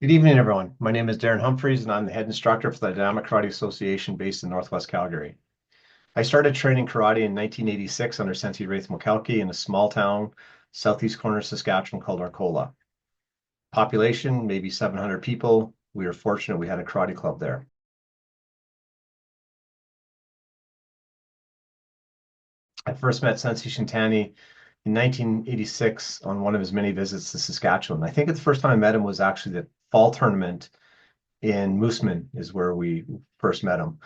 Good evening, everyone. My name is Darren Humphries, and I'm the head instructor for the Dynamic Karate Association based in Northwest Calgary. I started training karate in 1986 under Sensei Wraith Mokalki in a small town, southeast corner of Saskatchewan called Arcola. Population, maybe 700 people. We were fortunate we had a karate club there. I first met Sensei Shintani in 1986 on one of his many visits to Saskatchewan. I think the first time I met him was actually the fall tournament in Mooseman is where we first met him.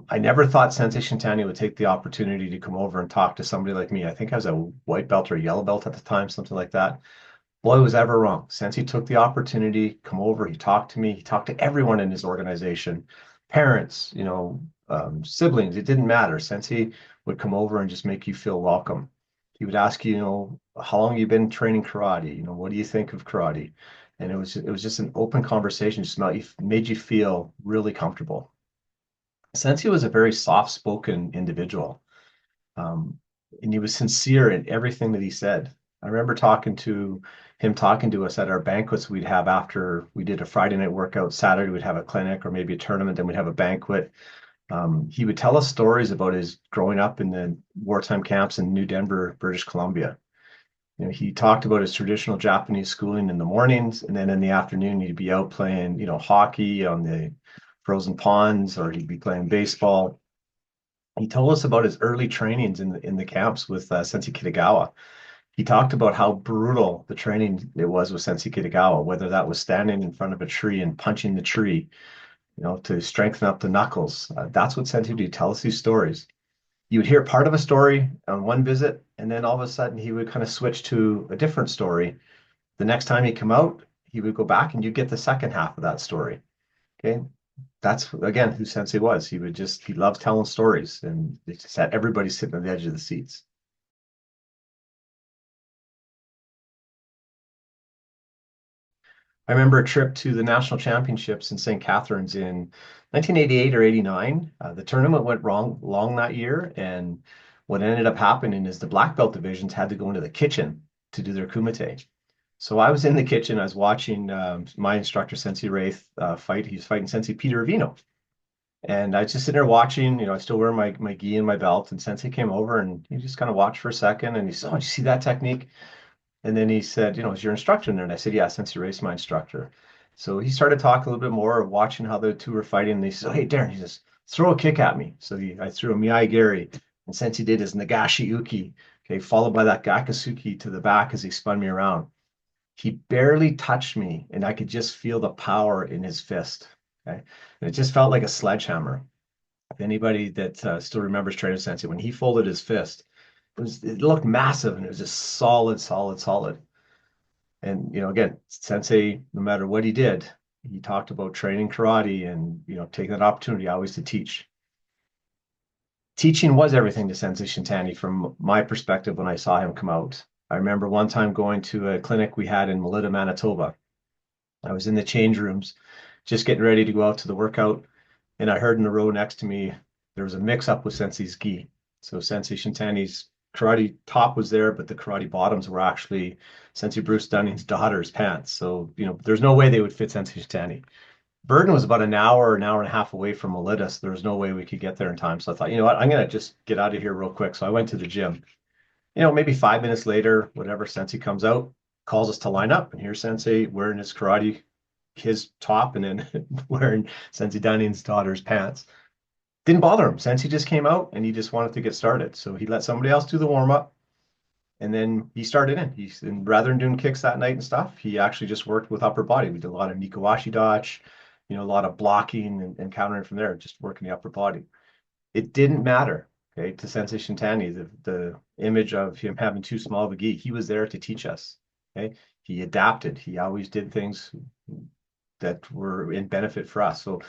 I never thought Sensei Shintani would take the opportunity to come over and talk to somebody like me. I think I was a white belt or a yellow belt at the time, something like that. Boy, was ever wrong. Sensei took the opportunity, come over, he talked to me, he talked to everyone in his organization, parents, siblings, it didn't matter. Sensei would come over and just make you feel welcome. He would ask you, how long you been training karate? What do you think of karate? And it was just an open conversation, just made you feel really comfortable. Sensei was a very soft-spoken individual, um, and he was sincere in everything that he said. I remember talking to us at our banquets we'd have after we did a Friday night workout. Saturday we'd have a clinic or maybe a tournament, then we'd have a banquet. He would tell us stories about his growing up in the wartime camps in New Denver, British Columbia. He talked about his traditional Japanese schooling in the mornings, and then in the afternoon he'd be out playing, hockey on the frozen ponds, or he'd be playing baseball. He told us about his early trainings in the camps with Sensei Kitagawa. He talked about how brutal the training it was with Sensei Kitagawa, whether that was standing in front of a tree and punching the tree, to strengthen up the knuckles. That's what Sensei would tell us these stories. You would hear part of a story on one visit, and then all of a sudden he would kind of switch to a different story. The next time he come out, he would go back and you get the second half of that story. Okay. That's again who Sensei was. He loved telling stories and it just had everybody sitting on the edge of the seats. I remember a trip to the national championships in St. Catharines in 1988 or 89. The tournament went wrong long that year, and what ended up happening is the black belt divisions had to go into the kitchen to do their kumite. So I was in the kitchen. I was watching my instructor Sensei Wraith fight. He's fighting Sensei Peter Avino, and I was just sitting there watching. I still wear my gi and my belt, and Sensei came over and he just kind of watched for a second, and he said, "Oh, did you see that technique?" And then he said, "Is your instructor in there?" And I said, "Yeah, Sensei Ray's my instructor." So he started talking a little bit more, watching how the two were fighting. And he said, "Oh, hey, Darren," he says, "throw a kick at me." So I threw a Miyai Gary, and Sensei did his Nagashi Uki, okay, followed by that Gakasuki to the back as he spun me around. He barely touched me, and I could just feel the power in his fist. Okay. And it just felt like a sledgehammer. If anybody that still remembers Trainer Sensei, when he folded his fist, it looked massive and it was just solid, solid, solid. And again, Sensei, no matter what he did, he talked about training karate and taking that opportunity always to teach. Teaching was everything to Sensei Shintani from my perspective when I saw him come out. I remember one time going to a clinic we had in Melita, Manitoba. I was in the change rooms, just getting ready to go out to the workout, and I heard in the row next to me there was a mix-up with Sensei's gi. So Sensei Shintani's karate top was there, but the karate bottoms were actually Sensei Bruce Dunning's daughter's pants. So, there's no way they would fit Sensei Shintani. Burton was about an hour and a half away from Melita, so there was no way we could get there in time. So I thought, you know what, I'm gonna just get out of here real quick. So I went to the gym. Maybe 5 minutes later, whatever, Sensei comes out, calls us to line up, and here's Sensei wearing his top, and then wearing Sensei Dunning's daughter's pants. Didn't bother him. Sensei just came out and he just wanted to get started. So he let somebody else do the warm up, and then he started in. And rather than doing kicks that night and stuff, he actually just worked with upper body. We did a lot of Nikawashi dodge, a lot of blocking and countering from there, just working the upper body. It didn't matter, okay, to Sensei Shintani, the image of him having too small of a gi. He was there to teach us. Okay. He adapted. He always did things that were in benefit for us. So,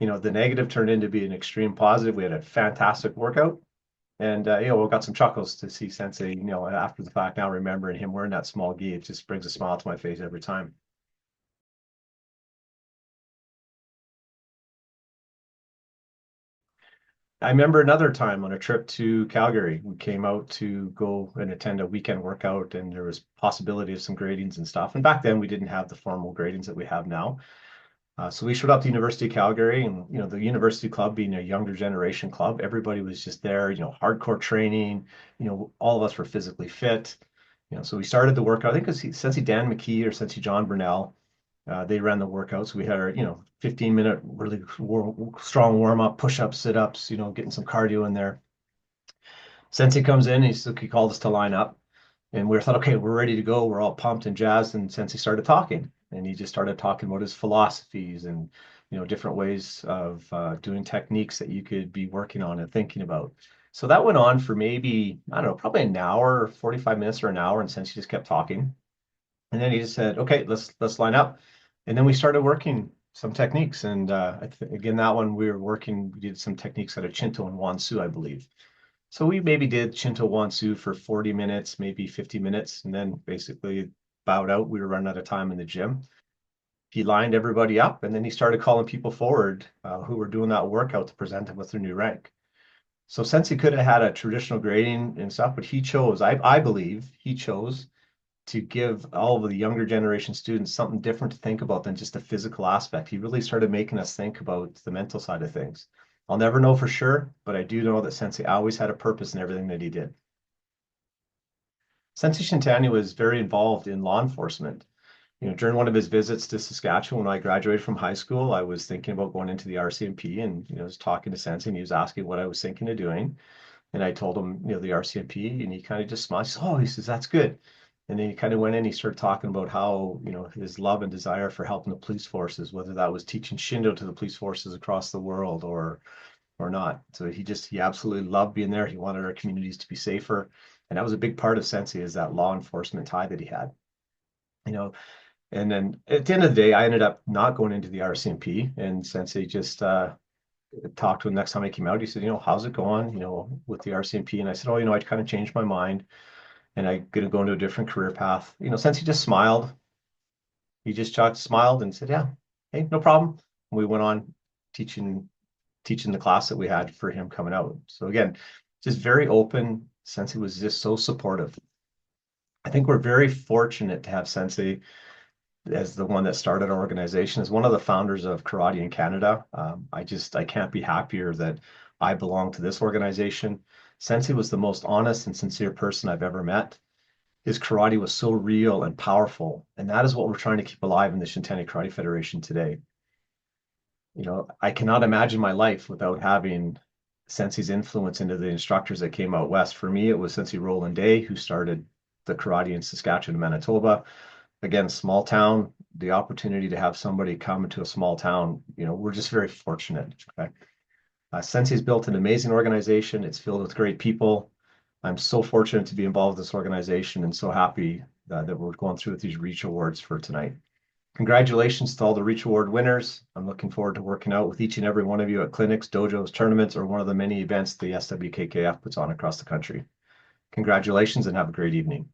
the negative turned into be an extreme positive. We had a fantastic workout. And we got some chuckles to see Sensei, after the fact now remembering him wearing that small gi. It just brings a smile to my face every time. I remember another time on a trip to Calgary, we came out to go and attend a weekend workout, and there was possibility of some gradings and stuff. And back then, we didn't have the formal gradings that we have now. So we showed up to University of Calgary, and the University Club being a younger generation club, everybody was just there. Hardcore training. All of us were physically fit. So we started the workout. I think it was Sensei Dan McKee or Sensei John Burnell. They ran the workouts. We had our 15-minute really strong warm up, push ups, sit ups. Getting some cardio in there. Sensei comes in. He called us to line up. And we thought, okay, we're ready to go. We're all pumped and jazzed. And Sensei started talking, and he just started talking about his philosophies and different ways of doing techniques that you could be working on and thinking about. So that went on for maybe, I don't know, probably an hour, 45 minutes or an hour, and Sensei just kept talking. And then he just said, okay, let's line up. And then we started working some techniques. And again, that one we did some techniques out of Chinto and Wansu, I believe. So we maybe did Shinto Wansu for 40 minutes, maybe 50 minutes, and then basically bowed out. We were running out of time in the gym. He lined everybody up, and then he started calling people forward who were doing that workout to present them with their new rank. So Sensei could have had a traditional grading and stuff, but he chose, I believe, he chose to give all of the younger generation students something different to think about than just the physical aspect. He really started making us think about the mental side of things. I'll never know for sure, but I do know that Sensei always had a purpose in everything that he did. Sensei Shintani was very involved in law enforcement. During one of his visits to Saskatchewan, when I graduated from high school, I was thinking about going into the RCMP, and I was talking to Sensei, and he was asking what I was thinking of doing. And I told him, the RCMP, and he kind of just smiled. He says, "Oh," he says, "that's good." And then he kind of went in, he started talking about how, his love and desire for helping the police forces, whether that was teaching Shindo to the police forces across the world or not. So he absolutely loved being there. He wanted our communities to be safer. And that was a big part of Sensei, is that law enforcement tie that he had. You know, and then at the end of the day, I ended up not going into the RCMP, and Sensei just talked to him next time I came out. He said, "How's it going, with the RCMP?" And I said, "Oh, I kind of changed my mind, and I'm going to go into a different career path." Sensei just smiled. He just smiled and said, "Yeah, hey, no problem." And we went on teaching the class that we had for him coming out. So again, just very open. Sensei was just so supportive. I think we're very fortunate to have Sensei as the one that started our organization, as one of the founders of karate in Canada. I can't be happier that I belong to this organization. Sensei was the most honest and sincere person I've ever met. His karate was so real and powerful, and that is what we're trying to keep alive in the Shintani Karate Federation today. I cannot imagine my life without having Sensei's influence into the instructors that came out west. For me, it was Sensei Roland Day, who started the karate in Saskatchewan and Manitoba. Again, small town, the opportunity to have somebody come into a small town, we're just very fortunate. Okay. Sensei's built an amazing organization. It's filled with great people. I'm so fortunate to be involved with this organization and so happy that we're going through with these Reach Awards for tonight. Congratulations to all the Reach Award winners. I'm looking forward to working out with each and every one of you at clinics, dojos, tournaments, or one of the many events the SWKKF puts on across the country. Congratulations and have a great evening.